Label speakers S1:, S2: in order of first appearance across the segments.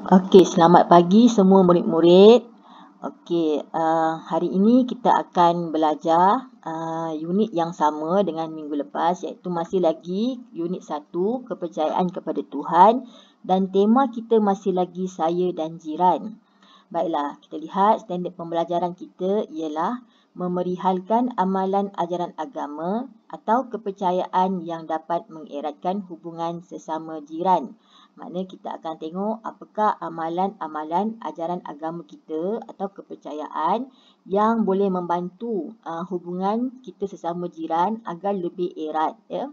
S1: Okey, selamat pagi semua murid-murid. Okey, hari ini kita akan belajar unit yang sama dengan minggu lepas, iaitu masih lagi unit 1, kepercayaan kepada Tuhan, dan tema kita masih lagi saya dan jiran. Baiklah, kita lihat standard pembelajaran kita ialah memerihalkan amalan ajaran agama atau kepercayaan yang dapat mengeratkan hubungan sesama jiran. Maknanya kita akan tengok apakah amalan-amalan ajaran agama kita atau kepercayaan yang boleh membantu hubungan kita sesama jiran agar lebih erat. Ya.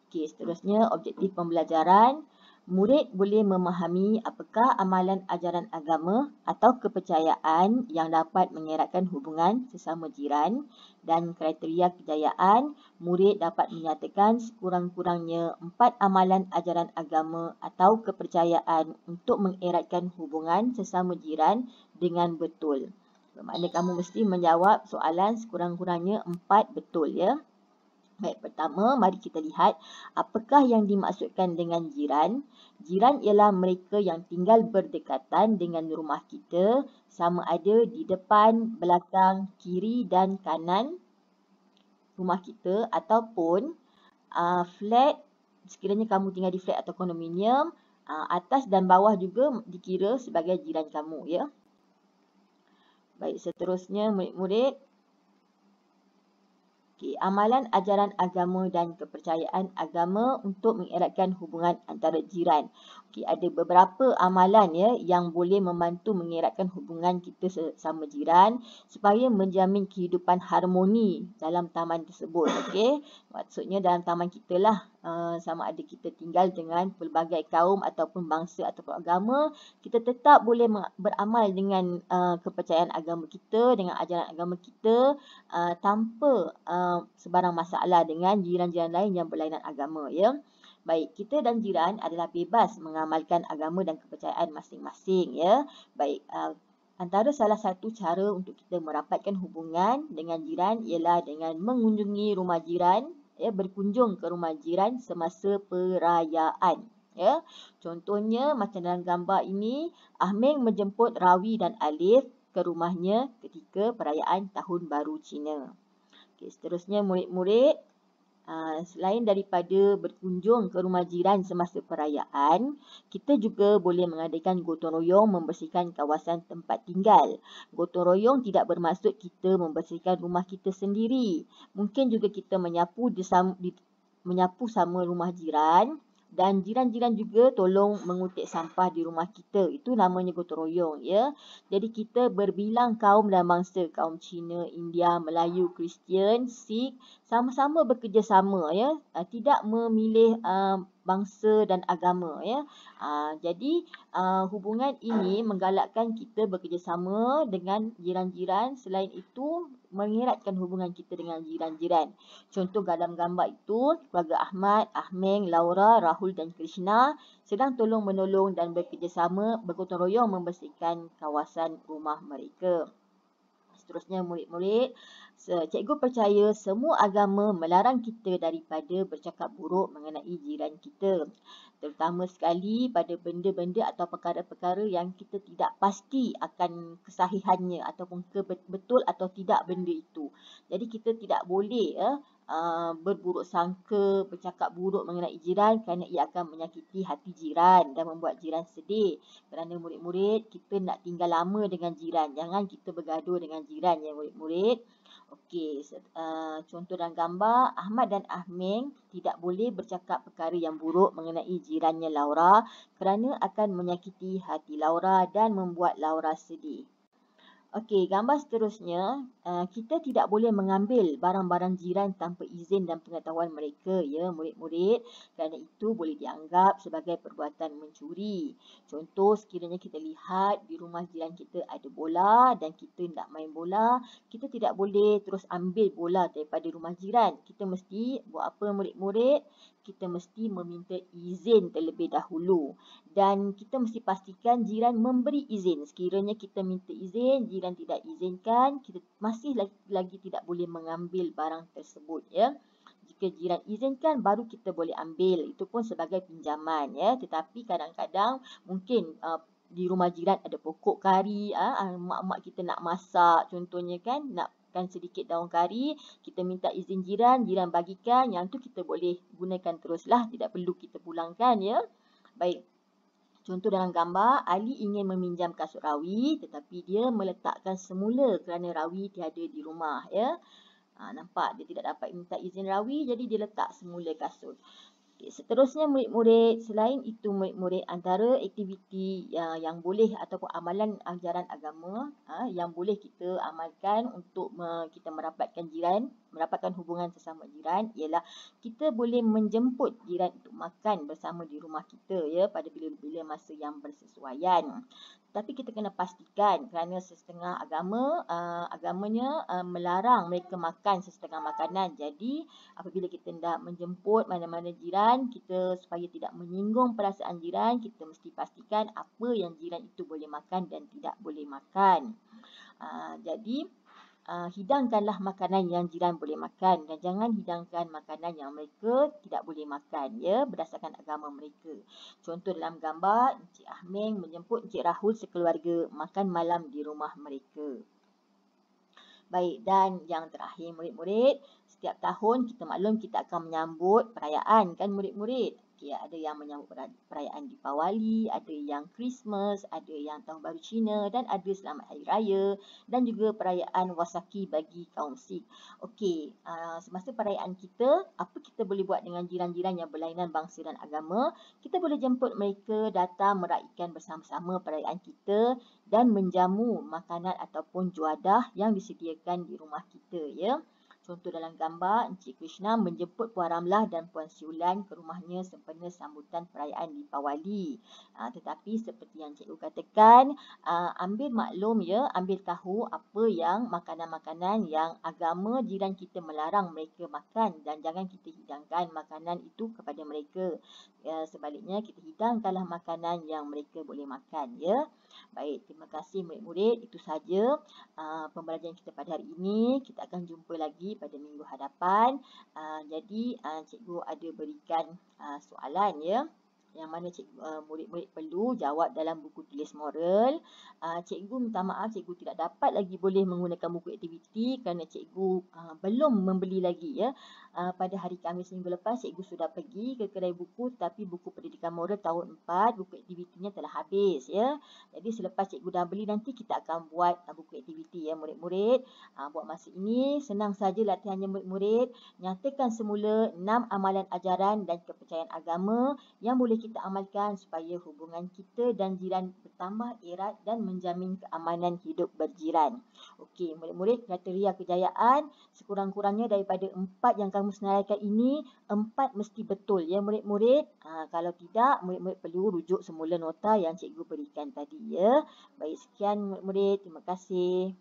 S1: Okey, seterusnya objektif pembelajaran. Murid boleh memahami apakah amalan ajaran agama atau kepercayaan yang dapat mengeratkan hubungan sesama jiran, dan kriteria kejayaan. Murid dapat menyatakan sekurang-kurangnya 4 amalan ajaran agama atau kepercayaan untuk mengeratkan hubungan sesama jiran dengan betul. Bermakna kamu mesti menjawab soalan sekurang-kurangnya 4 betul, ya. Baik, pertama mari kita lihat apakah yang dimaksudkan dengan jiran. Jiran ialah mereka yang tinggal berdekatan dengan rumah kita, sama ada di depan, belakang, kiri dan kanan rumah kita, ataupun flat, sekiranya kamu tinggal di flat atau kondominium, atas dan bawah juga dikira sebagai jiran kamu, ya. Baik, seterusnya murid-murid. Okay, amalan ajaran agama dan kepercayaan agama untuk mengeratkan hubungan antara jiran. Okay, ada beberapa amalan, ya, yang boleh membantu mengeratkan hubungan kita sesama jiran supaya menjamin kehidupan harmoni dalam taman tersebut. Okay, maksudnya dalam taman kita lah, sama ada kita tinggal dengan pelbagai kaum ataupun bangsa ataupun agama, kita tetap boleh beramal dengan kepercayaan agama kita, dengan ajaran agama kita, tanpa sebarang masalah dengan jiran-jiran lain yang berlainan agama, ya. Baik, kita dan jiran adalah bebas mengamalkan agama dan kepercayaan masing-masing, ya. Baik, antara salah satu cara untuk kita merapatkan hubungan dengan jiran ialah dengan mengunjungi rumah jiran, ya, berkunjung ke rumah jiran semasa perayaan, ya. Contohnya macam dalam gambar ini, Ahmeng menjemput Rawi dan Alif ke rumahnya ketika perayaan Tahun Baru Cina. Okay, seterusnya murid-murid, selain daripada berkunjung ke rumah jiran semasa perayaan, kita juga boleh mengadakan gotong royong membersihkan kawasan tempat tinggal. Gotong royong tidak bermaksud kita membersihkan rumah kita sendiri. Mungkin juga kita menyapu sama rumah jiran, dan jiran-jiran juga tolong mengutip sampah di rumah kita. Itu namanya gotong royong, ya. Jadi kita berbilang kaum dan bangsa, kaum Cina, India, Melayu, Kristian, Sikh, sama-sama bekerjasama, ya. Tidak memilih bangsa dan agama, ya. Jadi hubungan ini menggalakkan kita bekerjasama dengan jiran-jiran. Selain itu, mengeratkan hubungan kita dengan jiran-jiran. Contoh dalam gambar itu, keluarga Ahmad, Ahmeng, Laura, Rahul dan Krishna sedang tolong-menolong dan bekerjasama bergotong royong membersihkan kawasan rumah mereka. Seterusnya murid-murid, cikgu percaya semua agama melarang kita daripada bercakap buruk mengenai jiran kita. Terutama sekali pada benda-benda atau perkara-perkara yang kita tidak pasti akan kesahihannya ataupun betul atau tidak benda itu. Jadi kita tidak boleh berburuk sangka, bercakap buruk mengenai jiran kerana ia akan menyakiti hati jiran dan membuat jiran sedih. Kerana murid-murid, kita nak tinggal lama dengan jiran. Jangan kita bergaduh dengan jiran, ya murid-murid. Okey, contoh dalam gambar, Ahmad dan Ahmeng tidak boleh bercakap perkara yang buruk mengenai jirannya Laura kerana akan menyakiti hati Laura dan membuat Laura sedih. Okey, gambar seterusnya, kita tidak boleh mengambil barang-barang jiran tanpa izin dan pengetahuan mereka, ya murid-murid, kerana itu boleh dianggap sebagai perbuatan mencuri. Contoh, sekiranya kita lihat di rumah jiran kita ada bola dan kita nak main bola, kita tidak boleh terus ambil bola daripada rumah jiran. Kita mesti buat apa murid-murid? Kita mesti meminta izin terlebih dahulu. Dan kita mesti pastikan jiran memberi izin. Sekiranya kita minta izin, jiran tidak izinkan, kita masih lagi tidak boleh mengambil barang tersebut, ya. Jika jiran izinkan, baru kita boleh ambil. Itu pun sebagai pinjaman, ya. Tetapi kadang-kadang mungkin di rumah jiran ada pokok kari, mak-mak kita nak masak contohnya kan, nakkan sedikit daun kari, kita minta izin jiran, jiran bagikan, yang tu kita boleh gunakan teruslah, tidak perlu kita pulangkan ya. Baik. Contoh dalam gambar, Ali ingin meminjam kasut rawi tetapi dia meletakkan semula kerana rawi tiada di rumah ya. Nampak dia tidak dapat minta izin rawi, jadi dia letak semula kasut. Okay, seterusnya murid-murid, selain itu murid-murid antara aktiviti yang boleh ataupun amalan ajaran agama yang boleh kita amalkan untuk kita merapatkan hubungan sesama jiran ialah kita boleh menjemput jiran untuk makan bersama di rumah kita ya pada bila-bila masa yang bersesuaian. Tapi kita kena pastikan kerana sesetengah agamanya melarang mereka makan sesetengah makanan. Jadi apabila kita hendak menjemput mana-mana jiran, kita supaya tidak menyinggung perasaan jiran, kita mesti pastikan apa yang jiran itu boleh makan dan tidak boleh makan. Jadi hidangkanlah makanan yang jiran boleh makan dan jangan hidangkan makanan yang mereka tidak boleh makan ya berdasarkan agama mereka. Contoh dalam gambar, Encik Ahmeng menjemput Encik Rahul sekeluarga makan malam di rumah mereka. Baik, dan yang terakhir murid-murid, setiap tahun kita maklum kita akan menyambut perayaan kan murid-murid. Okay, ada yang menyambut perayaan Deepawali, ada yang Christmas, ada yang Tahun Baru Cina dan ada Selamat Hari Raya dan juga perayaan Wasaki bagi kaum Sikh. Okey, semasa perayaan kita, apa kita boleh buat dengan jiran-jiran yang berlainan bangsa dan agama? Kita boleh jemput mereka datang meraihkan bersama-sama perayaan kita dan menjamu makanan ataupun juadah yang disediakan di rumah kita ya. Contoh dalam gambar, Encik Krishna menjemput Puan Ramlah dan Puan Siulan ke rumahnya sempena sambutan perayaan Deepawali. Tetapi seperti yang cikgu katakan, ambil maklum ya, ambil tahu apa yang makanan-makanan yang agama jiran kita melarang mereka makan dan jangan kita hidangkan makanan itu kepada mereka. Sebaliknya, kita hidangkanlah makanan yang mereka boleh makan ya. Baik, terima kasih murid-murid. Itu saja pembelajaran kita pada hari ini. Kita akan jumpa lagi pada minggu hadapan. Jadi cikgu ada berikan soalan ya, yang mana murid-murid perlu jawab dalam buku tulis moral. Cikgu minta maaf, cikgu tidak dapat lagi boleh menggunakan buku aktiviti kerana cikgu belum membeli lagi ya. Pada hari Khamis minggu lepas cikgu sudah pergi ke kedai buku, tapi buku pendidikan moral tahun 4 buku aktivitinya telah habis ya. Jadi selepas cikgu dah beli, nanti kita akan buat buku aktiviti ya murid-murid. Buat masa ini senang saja latihannya murid-murid. Nyatakan semula 6 amalan ajaran dan kepercayaan agama yang boleh kita amalkan supaya hubungan kita dan jiran bertambah erat dan menjamin keamanan hidup berjiran. Okey, murid-murid, kriteria kejayaan sekurang-kurangnya daripada 4 yang kamu senaraikan ini, 4 mesti betul ya murid-murid. Kalau tidak, murid-murid perlu rujuk semula nota yang cikgu berikan tadi ya. Baik, sekian murid-murid. Terima kasih.